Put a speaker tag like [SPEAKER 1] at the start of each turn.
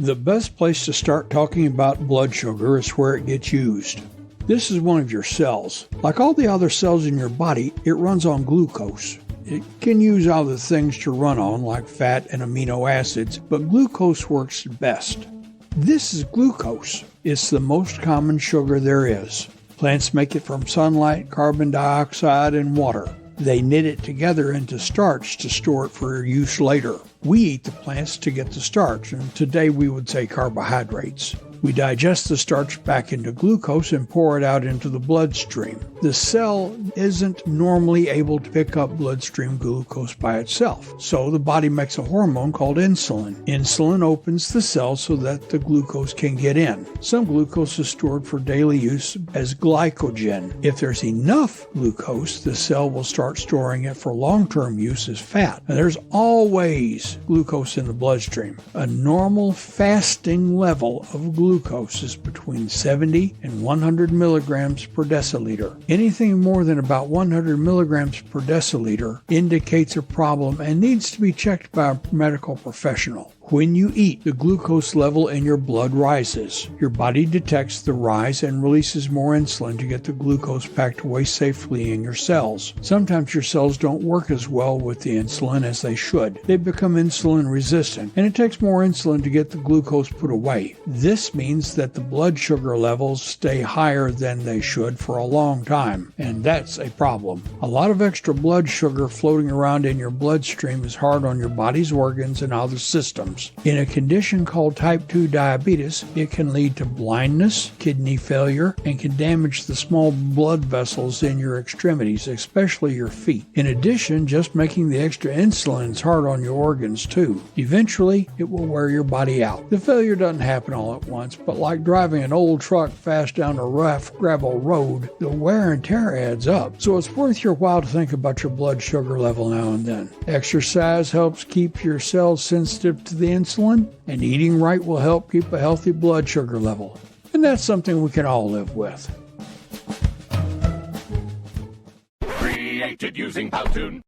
[SPEAKER 1] The best place to start talking about blood sugar is where it gets used. This is one of your cells. Like all the other cells in your body, it runs on glucose. It can use other things to run on, like fat and amino acids, but glucose works best. This is glucose. It's the most common sugar there is. Plants make it from sunlight, carbon dioxide, and water. They knit it together into starch to store it for use later. We eat the plants to get the starch, and today we would say carbohydrates. We digest the starch back into glucose and pour it out into the bloodstream. The cell isn't normally able to pick up bloodstream glucose by itself, so the body makes a hormone called insulin. Insulin opens the cell so that the glucose can get in. Some glucose is stored for daily use as glycogen. If there's enough glucose, the cell will start storing it for long-term use as fat. Now, there's always glucose in the bloodstream. A normal fasting level of glucose is between 70 and 100 milligrams per deciliter. Anything more than about 100 milligrams per deciliter indicates a problem and needs to be checked by a medical professional. When you eat, the glucose level in your blood rises. Your body detects the rise and releases more insulin to get the glucose packed away safely in your cells. Sometimes your cells don't work as well with the insulin as they should. They become insulin resistant, and it takes more insulin to get the glucose put away. This means that the blood sugar levels stay higher than they should for a long time, and that's a problem. A lot of extra blood sugar floating around in your bloodstream is hard on your body's organs and other systems. In a condition called type 2 diabetes, it can lead to blindness, kidney failure, and can damage the small blood vessels in your extremities, especially your feet. In addition, just making the extra insulin is hard on your organs too. Eventually, it will wear your body out. The failure doesn't happen all at once, but like driving an old truck fast down a rough gravel road, the wear and tear adds up. So it's worth your while to think about your blood sugar level now and then. Exercise helps keep your cells sensitive to the insulin, and eating right will help keep a healthy blood sugar level. And that's something we can all live with.
[SPEAKER 2] Created using Powtoon.